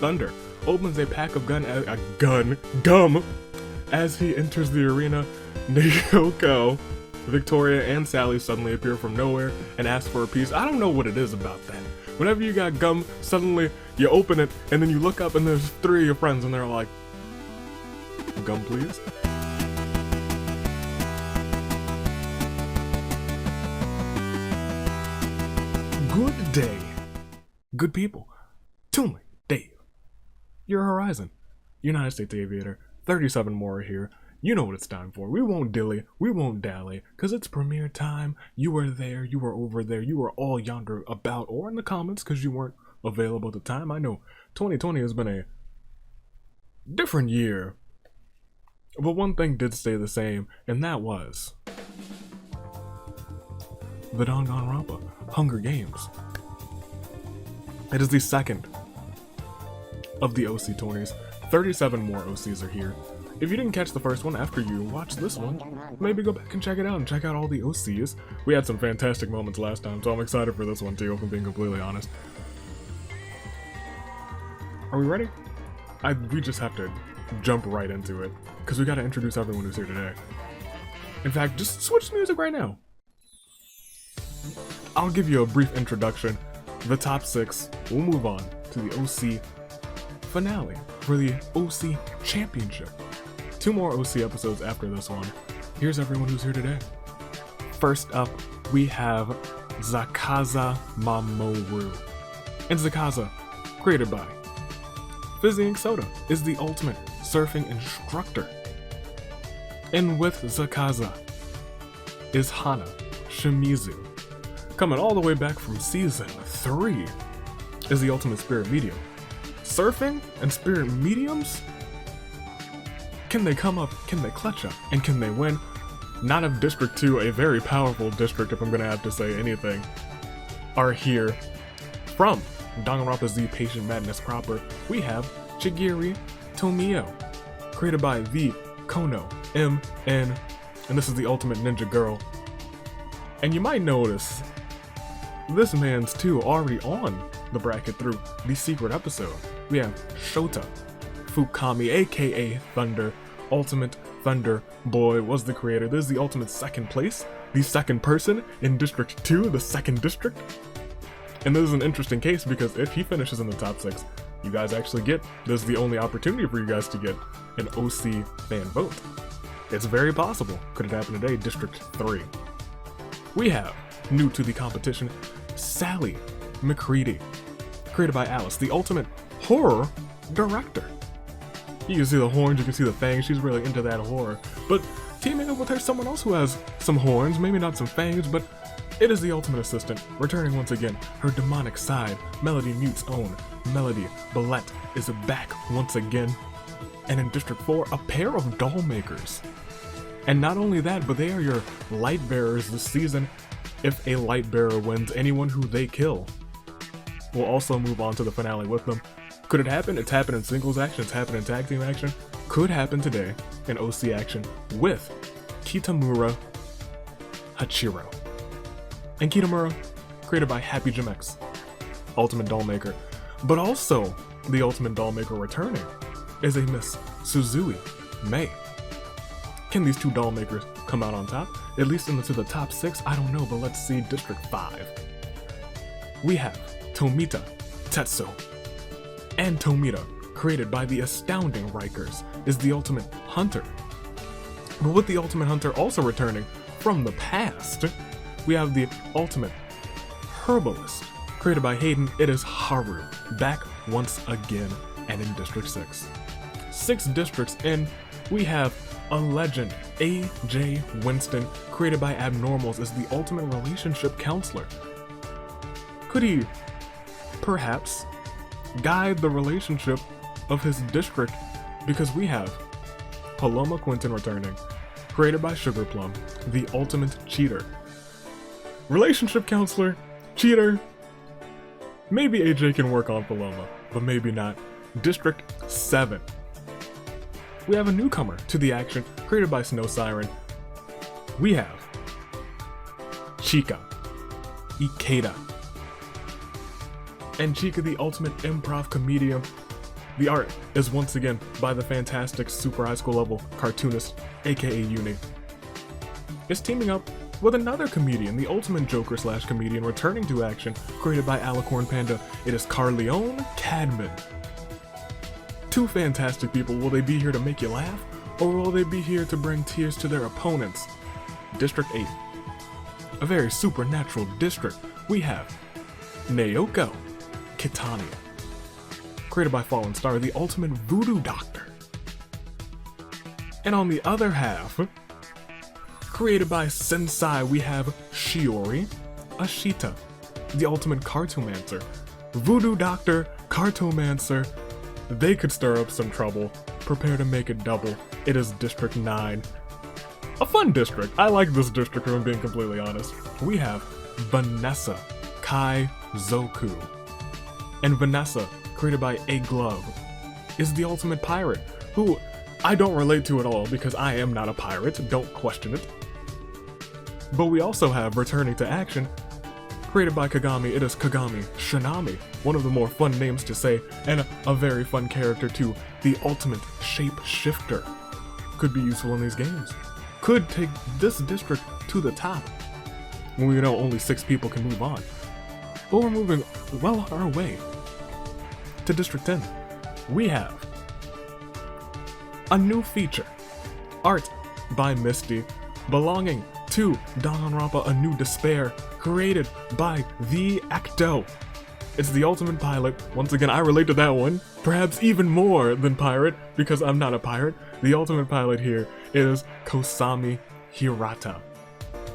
Thunder opens a pack of gum as he enters the arena. Naoko, Victoria, and Sally suddenly appear from nowhere and ask for a piece. I don't know what it is about that. Whenever you got gum, suddenly you open it and then you look up and there's 3 of your friends and they're like, gum please? Good day, good people. Tourney, Dave, your Horizon, United States Aviator, 37 more are here. You know what it's time for. We won't dilly, we won't dally, because it's premiere time. You were there, you were over there, you were all yonder about, or in the comments because you weren't available at the time. I know 2020 has been a different year, but one thing did stay the same, and that was the Danganronpa Hunger Games. It is the second of the OC tourneys. 37 more OCs are here. If you didn't catch the first one after you watched this one, maybe go back and check it out and check out all the OCs. We had some fantastic moments last time, so I'm excited for this one too, if I'm being completely honest. Are we ready? We just have to jump right into it, because we gotta introduce everyone who's here today. In fact, just switch music right now. I'll give you a brief introduction, the top 6, we'll move on to the OC finale for the OC Championship. 2 more OC episodes after this one. Here's everyone who's here today. First up, we have Zakaza Mamoru. And Zakaza, created by Fizzy and Soda, is the ultimate surfing instructor. And with Zakaza is Hana Shimizu. Coming all the way back from season 3 is the ultimate spirit medium. Surfing and spirit mediums? Can they come up, can they clutch up, and can they win? Not of District 2, a very powerful district if I'm gonna have to say anything, are here. From Danganronpa Z Patient Madness proper, we have Chigiri Tomio, created by the Kono MN, and this is the ultimate ninja girl. And you might notice, this man's too already on the bracket through the secret episode. We have Shota Fukami, aka Thunder, Ultimate Thunder Boy, was the creator. This is the ultimate second place, the second person in District 2, the second district. And this is an interesting case because if he finishes in the top 6, you guys actually get, this is the only opportunity for you guys to get an OC fan vote. It's very possible. Could it happen today? District 3. We have, new to the competition, Sally McCready, created by Alice, the ultimate horror director. You can see the horns, you can see the fangs, she's really into that horror. But teaming up with her, someone else who has some horns, maybe not some fangs, but it is the ultimate assistant, returning once again, her demonic side. Melody Mute's own Melody Ballette is back once again. And in District 4, a pair of doll makers. And not only that, but they are your light bearers this season. If a light bearer wins, anyone who they kill will also move on to the finale with them. Could it happen? It's happened in singles action, it's happened in tag team action. Could happen today in OC action with Kitamura Hachiro. And Kitamura, created by Happy Jim X, Ultimate Dollmaker. But also, the Ultimate Dollmaker returning is a Miss Suzui Mei. Can these 2 dollmakers come out on top? At least into the top 6? I don't know, but let's see District 5. We have Tomita Tetsu. And Tomita, created by the astounding Rikers, is the Ultimate Hunter. But with the Ultimate Hunter also returning from the past, we have the Ultimate Herbalist, created by Hayden. It is Haru, back once again and in District 6. 6 districts in, we have a legend, A.J. Winston, created by Abnormals, is the ultimate relationship counselor. Could he, perhaps, guide the relationship of his district? Because we have Paloma Quinton returning, created by Sugar Plum, the ultimate cheater. Relationship counselor, cheater. Maybe AJ can work on Paloma, but maybe not. District 7. We have a newcomer to the action, created by Snow Siren. We have Chika Ikeda. And Chika, the ultimate improv comedian, The art is once again by the fantastic super high school level cartoonist, aka Uni. It's teaming up with another comedian, the ultimate Joker / comedian returning to action, created by Alicorn Panda. It is Carleone Cadman. Two fantastic people. Will they be here to make you laugh, or will they be here to bring tears to their opponents? District 8. A very supernatural district. We have Naoko Kitania, created by Fallen Star, the ultimate voodoo doctor. And on the other half, created by Sensei, we have Shiori Ashita, the ultimate cartomancer. Voodoo doctor, cartomancer, they could stir up some trouble. Prepare to make it double. It is District 9. A fun district. I like this district, if I'm being completely honest. We have Vanessa Kai Zoku. And Vanessa, created by A Glove, is the ultimate pirate, who I don't relate to at all because I am not a pirate, don't question it. But we also have returning to action, created by Kagami, it is Kagami Shinami, one of the more fun names to say, and a very fun character too, the ultimate shapeshifter. Could be useful in these games. Could take this district to the top. We know only 6 people can move on. But we're moving well on our way to District 10. We have a new feature. Art by Misty, belonging to Danganronpa A New Despair, created by the Ecto. It's the ultimate pilot. Once again, I relate to that one, perhaps even more than pirate, because I'm not a pirate. The ultimate pilot here is Kosami Hirata.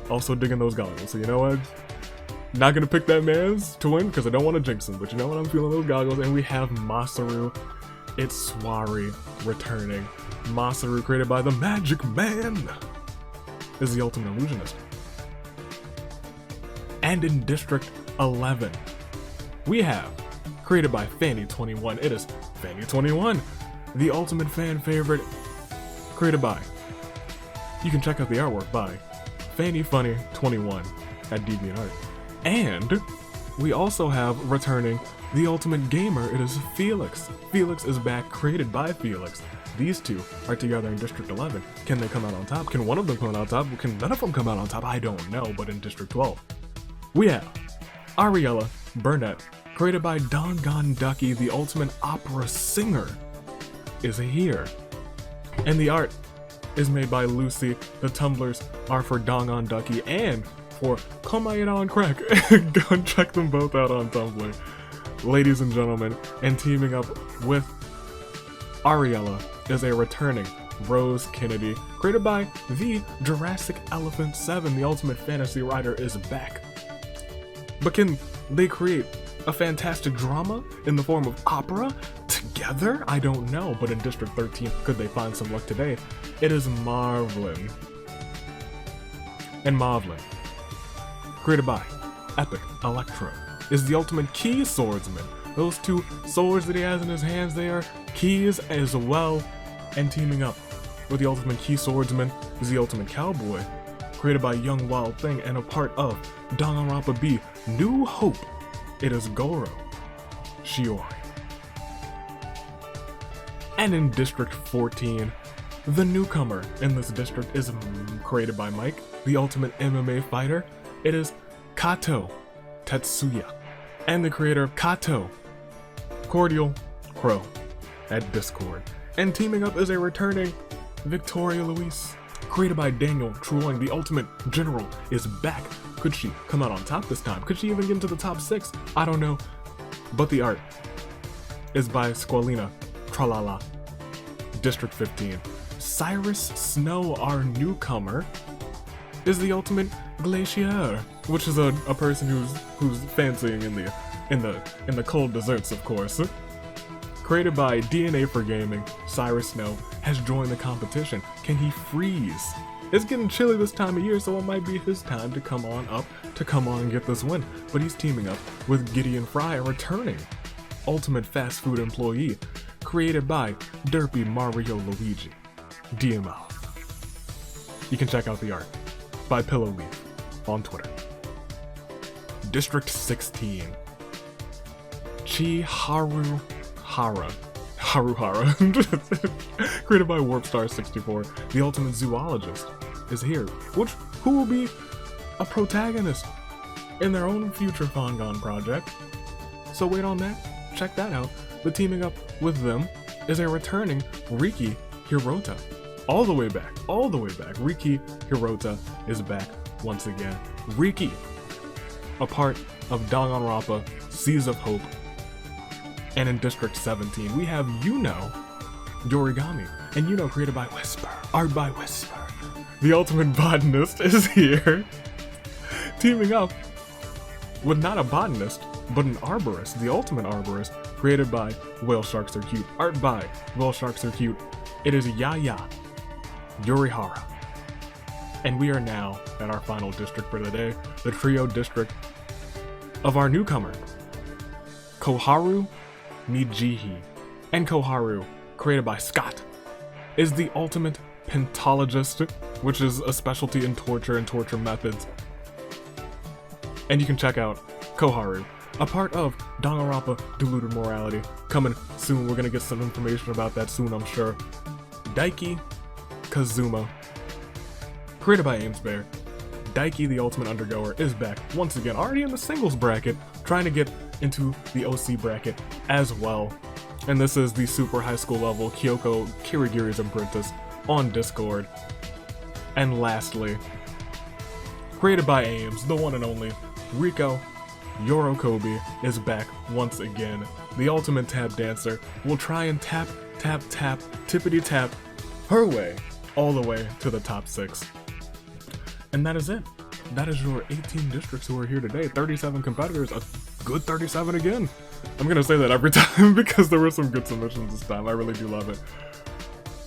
Also digging those goggles, so you know what? Not gonna pick that man's to win, because I don't want to jinx him, but you know what? I'm feeling those goggles. And we have Masaru. It's Swari returning. Masaru, created by the Magic Man, is the ultimate illusionist. And in District 11, we have, created by Fanny21, it is Fanny21, the ultimate fan favorite, created by, you can check out the artwork by FannyFunny21 at DeviantArt. And we also have returning the ultimate gamer, it is Felix. Felix is back, created by Felix. These two are together in District 11. Can they come out on top? Can one of them come out on top? Can none of them come out on top? I don't know, but in District 12, we have Ariella Burnett, created by Danganducky, the ultimate opera singer, is here. And the art is made by Lucy. The Tumblrs are for Danganducky and for Komayana on Crack. Go and check them both out on Tumblr. Ladies and gentlemen, and teaming up with Ariella is a returning Rose Kennedy, created by the Jurassic Elephant 7. The ultimate fantasy writer is back. But can they create a fantastic drama in the form of opera together? I don't know, but in District 13, could they find some luck today? It is Marvelyn. And Marvelyn, created by Epic Electro, is the ultimate key swordsman. Those two swords that he has in his hands, they are keys as well. And teaming up with the ultimate key swordsman is the ultimate cowboy, created by Young Wild Thing and a part of Danganronpa B New Hope. It is Goro Shiori. And in District 14, the newcomer in this district is created by Mike, the ultimate MMA fighter. It is Kato Tetsuya. And the creator of Kato, Cordial Crow at Discord. And teaming up is a returning Victoria Luis, created by Daniel Truong. The ultimate general is back. Could she come out on top this time? Could she even get into the top 6? I don't know. But the art is by Squalina Tralala. District 15. Cyrus Snow, our newcomer, is the ultimate glacier, which is a person who's fancying in the cold deserts, of course. Created by DNA for Gaming, Cyrus Snow has joined the competition. Can he freeze? It's getting chilly this time of year, so it might be his time to come on up, to come on and get this win. But he's teaming up with Gideon Fry, a returning ultimate fast food employee, created by Derpy Mario Luigi, DMO. You can check out the art by Pillow Leaf on Twitter. District 16. Chiharu Hara. Haruhara, created by Warpstar64, the ultimate zoologist, is here, who will be a protagonist in their own future Fangon project. So wait on that, check that out. But teaming up with them is a returning Riki Hirota. All the way back. Riki Hirota is back once again. Riki, a part of Danganronpa, Seas of Hope. And in District 17, we have Yorigami. And created by Whisper, art by Whisper. The ultimate botanist is here. Teaming up with not a botanist, but an arborist, the ultimate arborist, created by Whale Sharks Are Cute, art by Whale Sharks Are Cute. It is Yaya Yorihara. And we are now at our final district for the day, the trio district of our newcomer, Koharu Nijihi. And Koharu, created by Scott, is the ultimate pentologist, which is a specialty in torture and torture methods. And you can check out Koharu, a part of Danganronpa Diluted Morality. Coming soon, we're gonna get some information about that soon, I'm sure. Daiki Kazuma, created by Amesbear. Daiki, the ultimate undergoer, is back once again, already in the singles bracket, trying to get into the OC bracket as well. And this is the super high school level Kyoko Kirigiri's apprentice on Discord. And lastly, created by Ames, the one and only Riko Yorokobi is back once again. The ultimate tap dancer will try and tap, tap, tap, tippity tap her way all the way to the top 6. And that is it. That is your 18 districts who are here today. 37 competitors, a good 37 again. I'm gonna say that every time because there were some good submissions this time. I really do love it.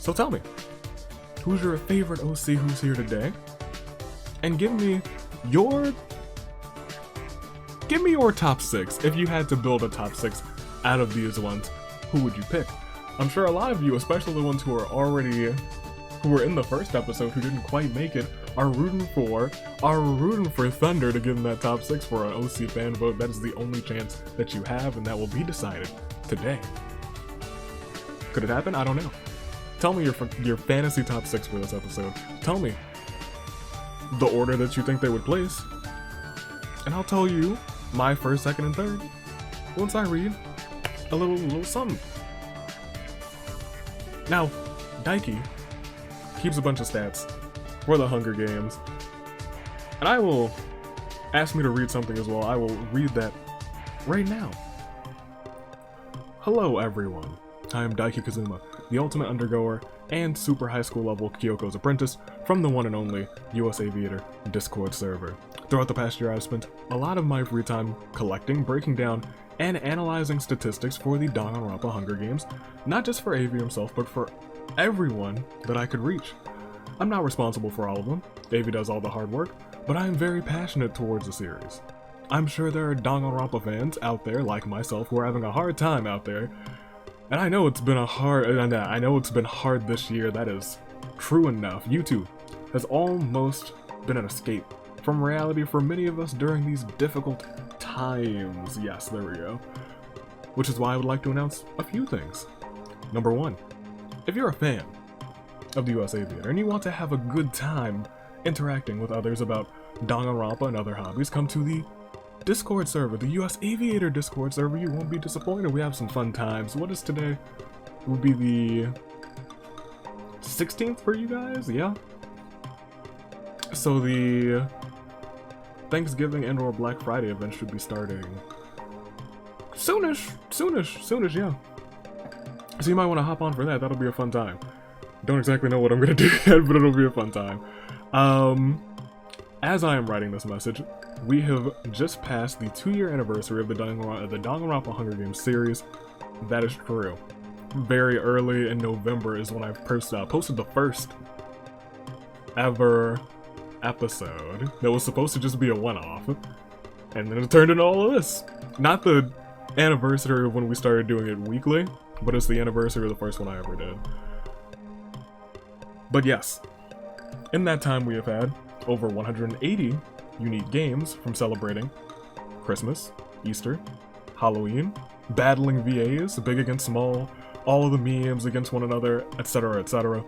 So tell me, who's your favorite OC who's here today? And give me your top 6. If you had to build a top 6 out of these ones, who would you pick? I'm sure a lot of you, especially the ones who were in the first episode who didn't quite make it, are rooting for Thunder to give them that top 6 for an OC fan vote. That is the only chance that you have, and that will be decided today. Could it happen? I don't know. Tell me your fantasy top 6 for this episode. Tell me the order that you think they would place, and I'll tell you my first, second, and third once I read a little something. Now, Daiki keeps a bunch of stats for the Hunger Games, and I will ask me to read something as well. I will read that right now. Hello everyone, I am Daiki Kazuma, the ultimate undergoer and super high school level Kyoko's apprentice from the one and only US Aviator Discord server. Throughout the past year, I've spent a lot of my free time collecting, breaking down, and analyzing statistics for the Danganronpa Hunger Games, not just for Avi himself, but for everyone that I could reach. I'm not responsible for all of them, Avi does all the hard work, but I am very passionate towards the series. I'm sure there are Danganronpa fans out there like myself who are having a hard time out there, and I know it's been hard this year. That is true enough. YouTube has almost been an escape from reality for many of us during these difficult times. Yes, there we go. Which is why I would like to announce a few things. Number 1, if you're a fan of the US Aviator and you want to have a good time interacting with others about Danganronpa and other hobbies, come to the Discord server, the US Aviator Discord server. You won't be disappointed. We have some fun times. What is today? It would be the 16th for you guys? Yeah. So the Thanksgiving and or Black Friday event should be starting soonish, yeah. So you might want to hop on for that. That'll be a fun time. Don't exactly know what I'm gonna do yet, but it'll be a fun time. As I am writing this message, we have just passed the 2-year anniversary of the Danganronpa Hunger Games series. That is true. Very early in November is when I posted the first ever episode that was supposed to just be a one-off, and then it turned into all of this. Not the anniversary of when we started doing it weekly, but it's the anniversary of the first one I ever did. But yes, in that time we have had over 180 unique games, from celebrating Christmas, Easter, Halloween, battling VAs, big against small, all of the memes against one another, etc., etc.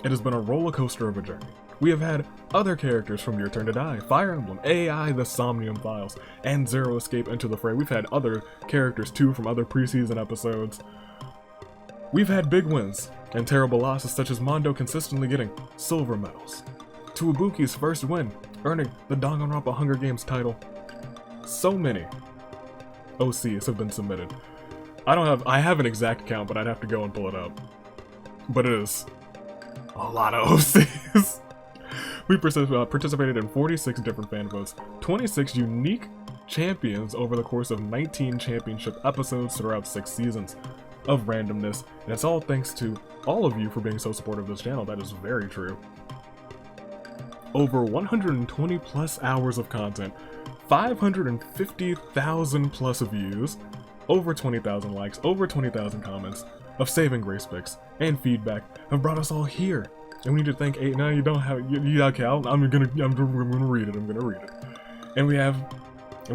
It has been a roller coaster of a journey. We have had other characters from Your Turn to Die, Fire Emblem, AI, The Somnium Files, and Zero Escape into the fray. We've had other characters too from other preseason episodes. We've had big wins and terrible losses, such as Mondo consistently getting silver medals, to Ibuki's first win, earning the Danganronpa Hunger Games title. So many OCs have been submitted. I have an exact count, but I'd have to go and pull it up. But it is a lot of OCs. We participated in 46 different fan votes, 26 unique champions over the course of 19 championship episodes throughout 6 seasons of randomness, and it's all thanks to all of you for being so supportive of this channel. That is very true. Over 120 plus hours of content, 550,000 plus views, over 20,000 likes, over 20,000 comments of saving grace picks and feedback have brought us all here. And we need to thank no, you don't have, okay, I'm gonna read it, I'm gonna read it. And we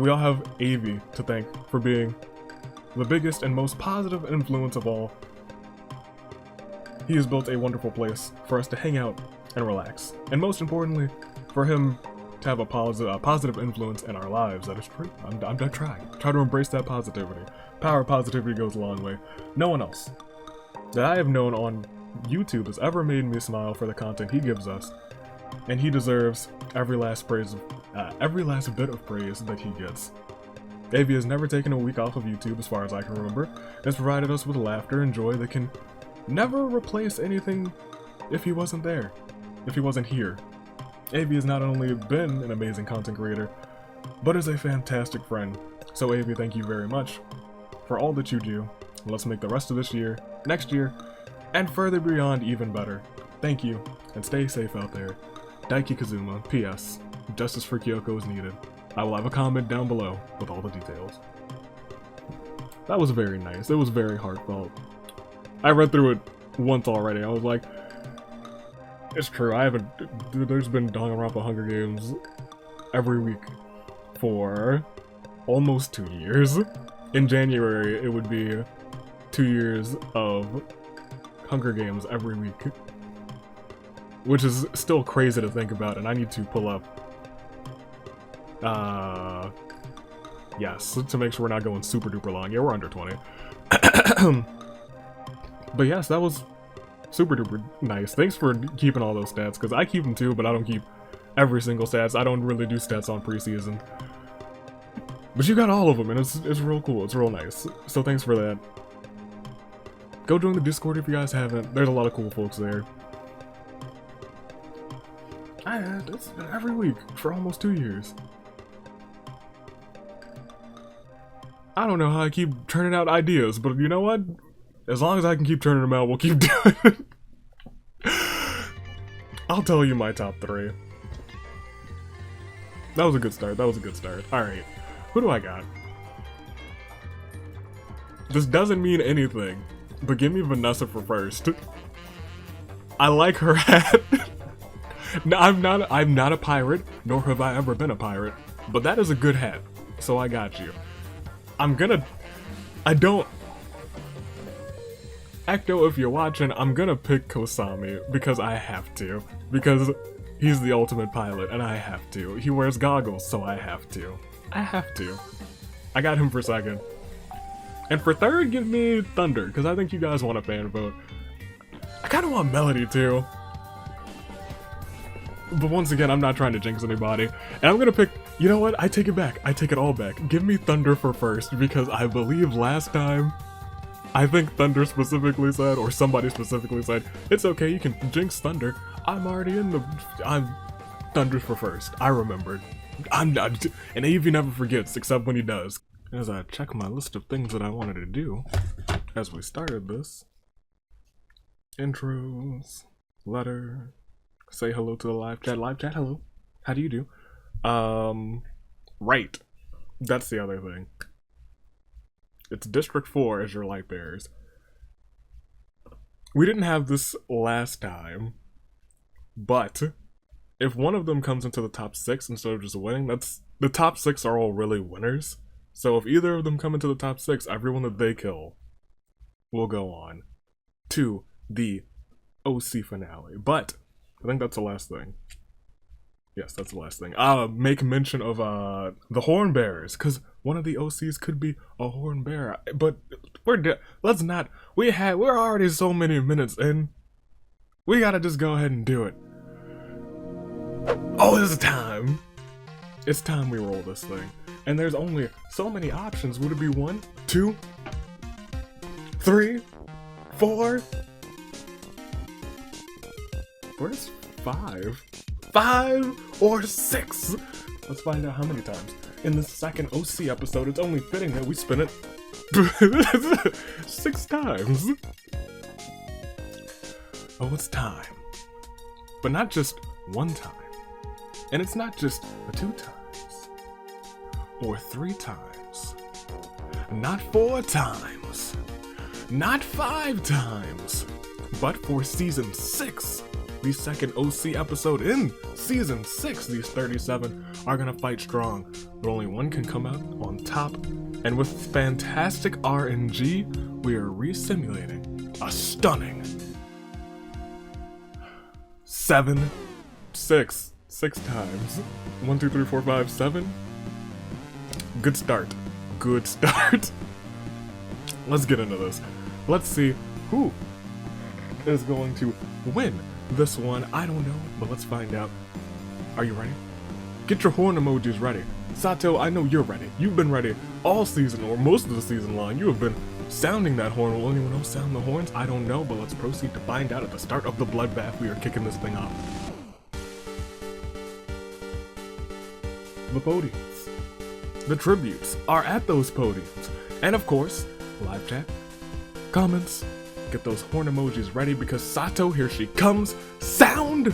all have Avi to thank for being the biggest and most positive influence of all. He has built a wonderful place for us to hang out and relax. And most importantly, for him to have a positive influence in our lives. That is true. I'm trying. Try to embrace that positivity. Power of positivity goes a long way. No one else that I have known on YouTube has ever made me smile for the content he gives us, and he deserves every last bit of praise that he gets. Avi has never taken a week off of YouTube as far as I can remember, and has provided us with laughter and joy that can never replace anything if he wasn't there, if he wasn't here. Avi has not only been an amazing content creator, but is a fantastic friend. So Avi, thank you very much for all that you do. Let's make the rest of this year, next year, and further beyond even better. Thank you, and stay safe out there. Daiki Kazuma, P.S. Justice for Kyoko is needed. I will have a comment down below with all the details. That was very nice. It was very heartfelt. I read through it once already. I was like, it's true, there's been Danganronpa Hunger Games every week for almost 2 years. In January, it would be 2 years of Hunger Games every week, which is still crazy to think about, and I need to pull up, yes, to make sure we're not going super duper long. Yeah, we're under 20. But yes, that was super duper nice. Thanks for keeping all those stats, because I keep them too, but I don't keep every single stats. I don't really do stats on preseason. But you got all of them, and it's real cool. It's real nice. So thanks for that. Go join the Discord if you guys haven't. There's a lot of cool folks there. It's been every week for almost 2 years. I don't know how I keep turning out ideas, but you know what? As long as I can keep turning them out, we'll keep doing it. I'll tell you my top 3. That was a good start. That was a good start. Alright. Who do I got? This doesn't mean anything, but give me Vanessa for first. I like her hat. No, I'm not a pirate, nor have I ever been a pirate, but that is a good hat, so I got you. Ecto, if you're watching, I'm gonna pick Kosami, because I have to. Because he's the ultimate pilot, and I have to. He wears goggles, so I have to. I have to. I got him for second. And for third, give me Thunder, because I think you guys want a fan vote. I kinda want Melody, too. But once again, I'm not trying to jinx anybody. And I'm gonna pick, you know what, I take it back. I take it all back. Give me Thunder for first, because I believe last time, I think Thunder specifically said, or somebody specifically said, it's okay, you can jinx Thunder. I'm already in the... Thunder for first. I remembered. I'm not... And Avi never forgets, except when he does. As I check my list of things that I wanted to do, as we started this. Intros, letter, say hello to the live chat. Live chat, hello. How do you do? Right. That's the other thing. It's District 4 as your light bearers. We didn't have this last time, but if one of them comes into the top 6 instead of just winning, the top 6 are all really winners. So if either of them come into the top 6, everyone that they kill we'll go on to the OC finale. But I think that's the last thing. Yes, that's the last thing. Make mention of the horn bearers, because one of the OCs could be a horn bearer. But let's not. We're already so many minutes in. We gotta just go ahead and do it. Oh, it's time. It's time we roll this thing. And there's only so many options. Would it be 1, 2, 3, 4? Where's 5? 5 or 6? Let's find out how many times. In the second OC episode, it's only fitting that we spin it 6 times. Oh, it's time. But not just 1 time. And it's not just 2 times. Or 3 times. Not 4 times. Not 5 times. But for season 6. The second OC episode in season 6, these 37 are gonna fight strong, but only one can come out on top. And with fantastic RNG, we are re-simulating a stunning 7, 6 times. 1, 2, 3, 4, 5, 7. Good start. Good start. Let's get into this. Let's see who is going to win this one. I don't know, but let's find out. Are you ready? Get your horn emojis ready. Sato, I know you're ready. You've been ready all season, or most of the season long. You have been sounding that horn. Will anyone else sound the horns? I don't know, but let's proceed to find out at the start of the bloodbath. We are kicking this thing off. The podiums. The tributes are at those podiums. And of course, live chat, comments, get those horn emojis ready because Sato, here she comes. Sound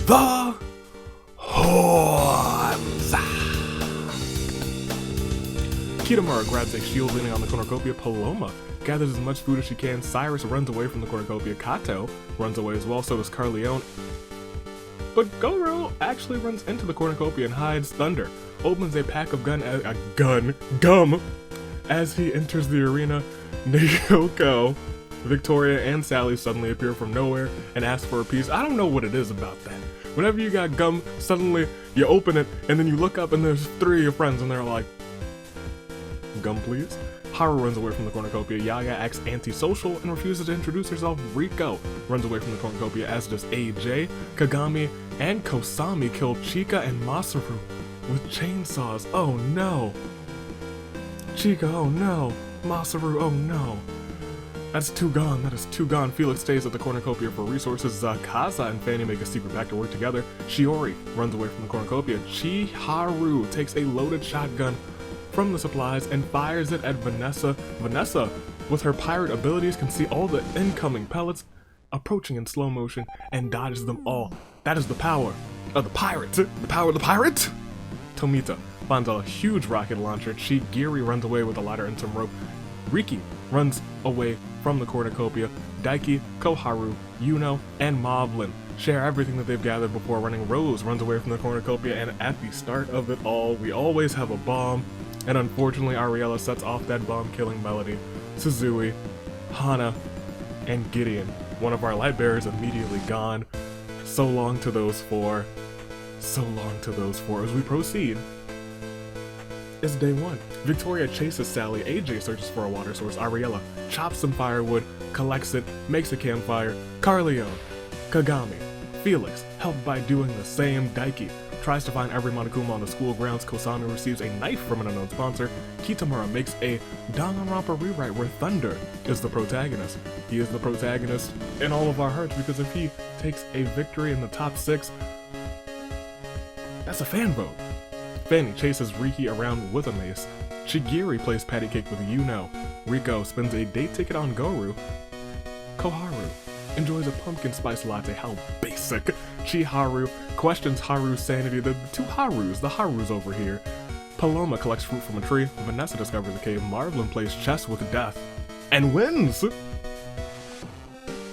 the horns. Kitamura grabs a shield leaning on the cornucopia. Paloma gathers as much food as she can. Cyrus runs away from the cornucopia. Kato runs away as well, so does Carleone. But Goro actually runs into the cornucopia and hides. Thunder opens a pack of gum as he enters the arena. Naoko, Victoria, and Sally suddenly appear from nowhere and ask for a piece. I don't know what it is about that. Whenever you got gum, suddenly you open it and then you look up and there's 3 of your friends and they're like, gum please? Haru runs away from the cornucopia. Yaya acts antisocial and refuses to introduce herself. Riko runs away from the cornucopia, as does AJ. Kagami and Kosami kill Chika and Masaru with chainsaws. Oh no. Chika, oh no. Masaru, oh no. That's 2 gone. That is 2 gone. Felix stays at the cornucopia for resources. Kaza and Fanny make a secret pact to work together. Shiori runs away from the cornucopia. Chiharu takes a loaded shotgun from the supplies and fires it at Vanessa. Vanessa, with her pirate abilities, can see all the incoming pellets approaching in slow motion and dodges them all. That is the power of the pirate. The power of the pirate? Tomita finds a huge rocket launcher. Chigiri runs away with a ladder and some rope. Riki runs away from the cornucopia. Daiki, Koharu, Yuno, and Moblin share everything that they've gathered before running. Rose runs away from the cornucopia, and at the start of it all, we always have a bomb. And unfortunately, Ariella sets off that bomb-killing melody. Suzui, Hana, and Gideon, one of our light bearers, immediately gone. So long to those 4. So long to those 4. As we proceed, it's day 1. Victoria chases Sally. AJ searches for a water source. Ariella chops some firewood, collects it, makes a campfire. Carleone, Kagami, Felix, helped by doing the same. Daiki tries to find every Monokuma on the school grounds. Kosami receives a knife from an unknown sponsor. Kitamura makes a Danganronpa rewrite where Thunder is the protagonist. He is the protagonist in all of our hearts because if he takes a victory in the top 6, that's a fan vote. Fanny chases Riki around with a mace. Chigiri plays patty cake with Yuno. Riko spends a date ticket on Goru. Koharu enjoys a pumpkin spice latte. How basic. Chiharu questions Haru's sanity. The 2 Harus, the Harus over here. Paloma collects fruit from a tree. Vanessa discovers a cave. Marvelin plays chess with death and wins.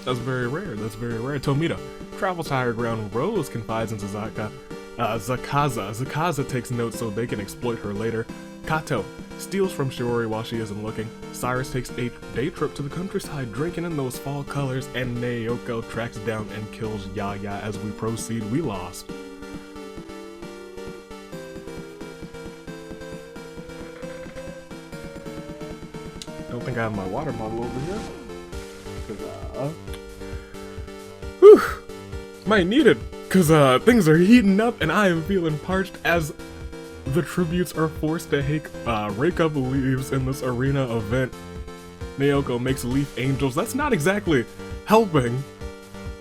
That's very rare. That's very rare. Tomita travels higher ground. Rose confides in Zakaza. Zakaza takes notes so they can exploit her later. Kato steals from Shiori while she isn't looking. Cyrus takes a day trip to the countryside, drinking in those fall colors, and Naoko tracks down and kills Yaya. As we proceed, we lost. Don't think I have my water bottle over here. Whew, might need it, cause things are heating up and I am feeling parched as the tributes are forced to rake up leaves in this arena event. Naoko makes leaf angels. That's not exactly helping,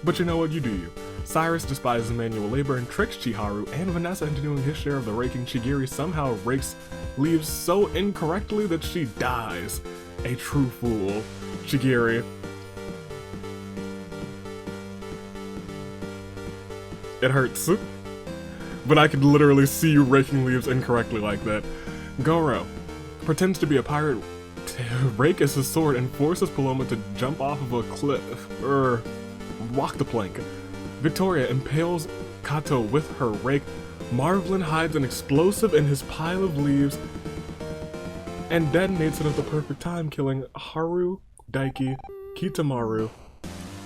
but you know what, you do you. Cyrus despises manual labor and tricks Chiharu and Vanessa into doing his share of the raking. Shigiri somehow rakes leaves so incorrectly that she dies. A true fool. Shigiri. It hurts. But I could literally see you raking leaves incorrectly like that. Goro pretends to be a pirate to rake as his sword and forces Paloma to jump off of a cliff, walk the plank. Victoria impales Kato with her rake. Marvelin hides an explosive in his pile of leaves and detonates it at the perfect time, killing Haru, Daiki, Kitamaru.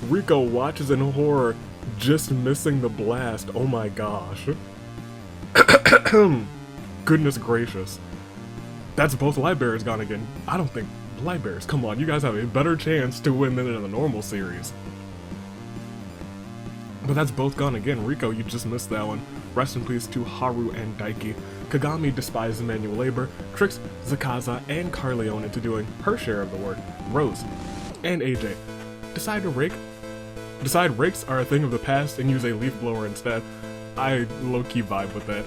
Riko watches in horror, just missing the blast. Oh my gosh. Goodness gracious. That's both light bearers gone again. I don't think light bearers, come on, you guys have a better chance to win than in the normal series. But that's both gone again. Riko, you just missed that one. Rest in peace to Haru and Daiki. Kagami despises manual labor, tricks Zakaza and Carleone into doing her share of the work. Rose and AJ decide rakes are a thing of the past and use a leaf blower instead. I low-key vibe with that.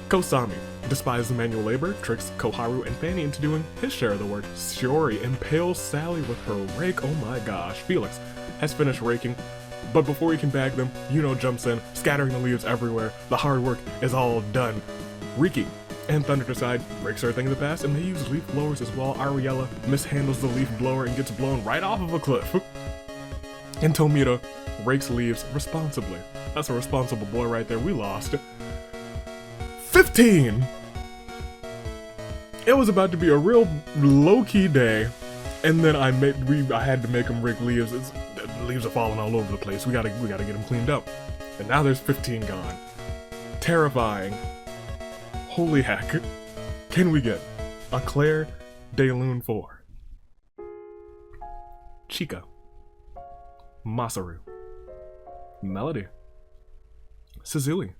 Kosami despises manual labor, tricks Koharu and Fanny into doing his share of the work. Shiori impales Sally with her rake. Oh my gosh. Felix has finished raking, but before he can bag them, Yuno jumps in, scattering the leaves everywhere. The hard work is all done. Riki and Thunder decide rakes are a thing of the past, and they use leaf blowers as well. Ariella mishandles the leaf blower and gets blown right off of a cliff. And Tomita rakes leaves responsibly. That's a responsible boy right there. We lost. 15! It was about to be a real low-key day, and then I had to make him rake leaves. The leaves are falling all over the place. We gotta get them cleaned up. And now there's 15 gone. Terrifying. Holy heck. Can we get a Claire de Lune 4? Chica. Masaru. Melody. Suzui.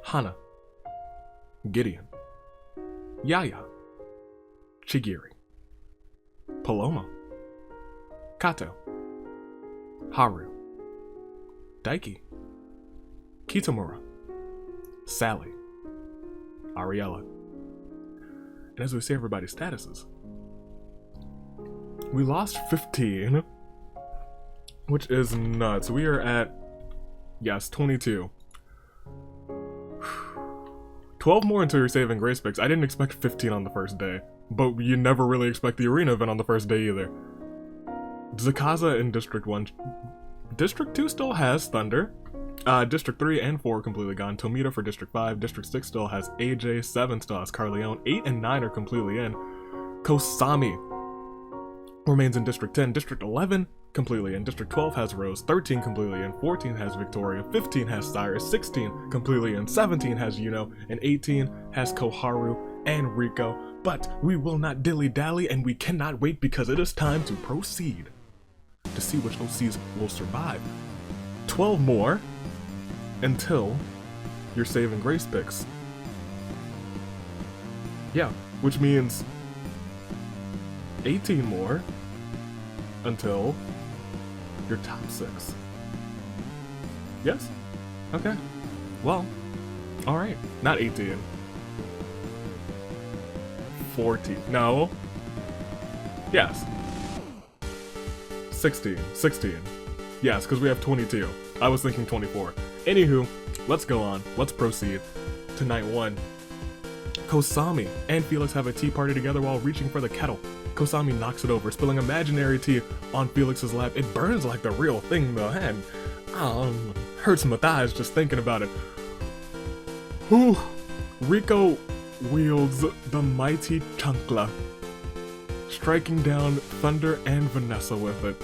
Hana. Gideon. Yaya. Chigiri. Paloma. Kato. Haru. Daiki. Kitamura. Sally. Ariella. And as we see everybody's statuses, we lost 15, which is nuts. We are at, yes, 22. 12 more until your saving grace picks. I didn't expect 15 on the first day, but you never really expect the arena event on the first day either. Zakaza in District 1. District 2 still has Thunder. District 3 and 4 are completely gone. Tomita for District 5. District 6 still has AJ. 7 still has Carleone. 8 and 9 are completely in. Kosami remains in District 10. District 11 completely in. District 12 has Rose. 13 completely in. 14 has Victoria. 15 has Cyrus. 16 completely in. 17 has Yuno. And 18 has Koharu and Riko. But we will not dilly-dally, and we cannot wait because it is time to proceed to see which OCs will survive. 12 more until your saving grace picks. Yeah, which means 18 more until your top 6. Yes? Okay. Well, alright. Not 18. 14. No. Yes. 16. Yes, because we have 22. I was thinking 24. Anywho, let's go on. Let's proceed to night 1. Kosami and Felix have a tea party together while reaching for the kettle. Kosami knocks it over, spilling imaginary tea on Felix's lap. It burns like the real thing though, and hurts my thighs just thinking about it. Whew. Riko wields the mighty Chancla, striking down Thunder and Vanessa with it.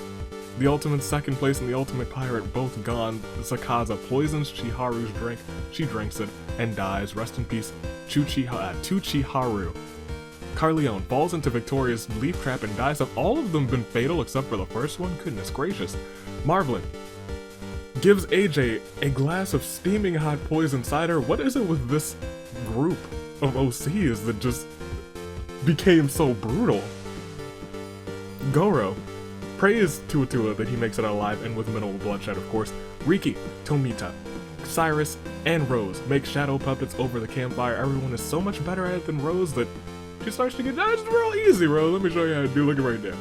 The ultimate second place and the ultimate pirate both gone. Zakaza poisons Chiharu's drink. She drinks it and dies. Rest in peace, Tuchiharu. Carleone falls into Victoria's leaf trap and dies. Have all of them been fatal except for the first one? Goodness gracious. Marvelin gives AJ a glass of steaming hot poison cider. What is it with this group of OCs that just became so brutal? Goro prays Tuatua that he makes it out alive and with minimal bloodshed, of course. Riki, Tomita, Cyrus, and Rose make shadow puppets over the campfire. Everyone is so much better at it than Rose that she starts to get, that's real easy, Rose. Let me show you how to do. Look at right there.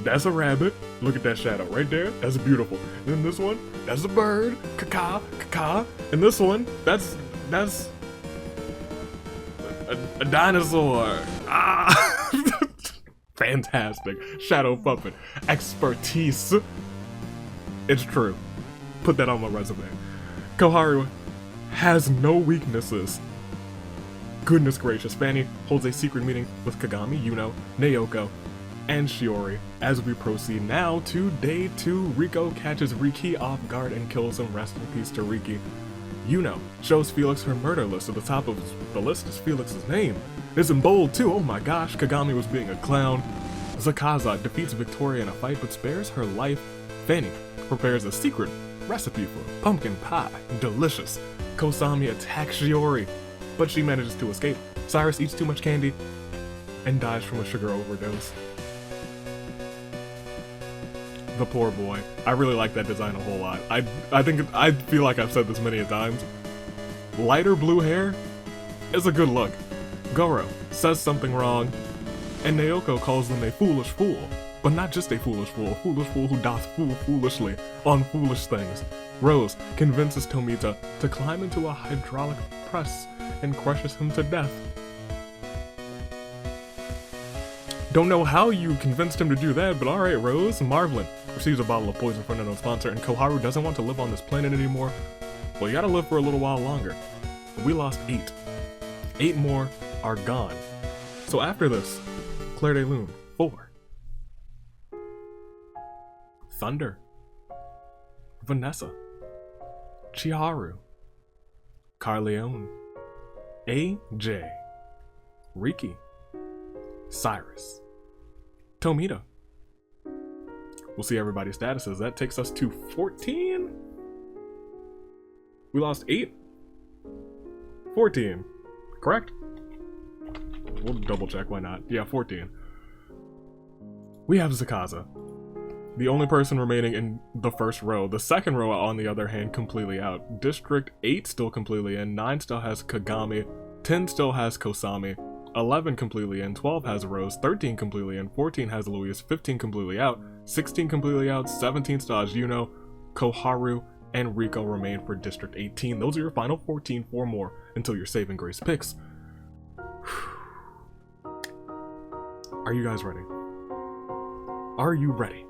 That's a rabbit. Look at that shadow right there. That's beautiful. And then this one, that's a bird. Caca. And this one, that's a dinosaur. Ah! Fantastic. Shadow puppet. Expertise. It's true. Put that on my resume. Koharu has no weaknesses. Goodness gracious. Fanny holds a secret meeting with Kagami, Yuno, Naoko, and Shiori. As we proceed now to day 2, Riko catches Riki off guard and kills him. Rest in peace to Riki. Yuno shows Felix her murder list. At the top of the list is Felix's name. It's in bold too. Oh my gosh, Kagami was being a clown. Zakaza defeats Victoria in a fight but spares her life. Fanny prepares a secret recipe for pumpkin pie. Delicious. Kosami attacks Shiori, but she manages to escape. Cyrus eats too much candy and dies from a sugar overdose. The poor boy. I really like that design a whole lot. I feel like I've said this many a times. Lighter blue hair is a good look. Goro says something wrong, and Naoko calls them a foolish fool. But not just a foolish fool who doth fool foolishly on foolish things. Rose convinces Tomita to climb into a hydraulic press and crushes him to death. Don't know how you convinced him to do that, but alright, Rose. Marvelin receives a bottle of poison from no sponsor, and Koharu doesn't want to live on this planet anymore. Well, you gotta live for a little while longer. We lost 8. 8 more are gone. So after this, Claire de Lune, 4. Thunder. Vanessa. Chiharu. Carleone. AJ. Riki. Cyrus. Tomita. We'll see everybody's statuses. That takes us to 14? We lost 8? 14. Correct? We'll double check, why not? Yeah, 14. We have Zakaza, the only person remaining in the first row. The second row, on the other hand, completely out. District 8 still completely in, 9 still has Kagami, 10 still has Kosami, 11 completely in, 12 has Rose, 13 completely in, 14 has Louise, 15 completely out, 16 completely out, 17 still has Yuno, Koharu, and Riko remain for District 18. Those are your final 14, 4 more until your saving grace picks. Are you guys ready? Are you ready?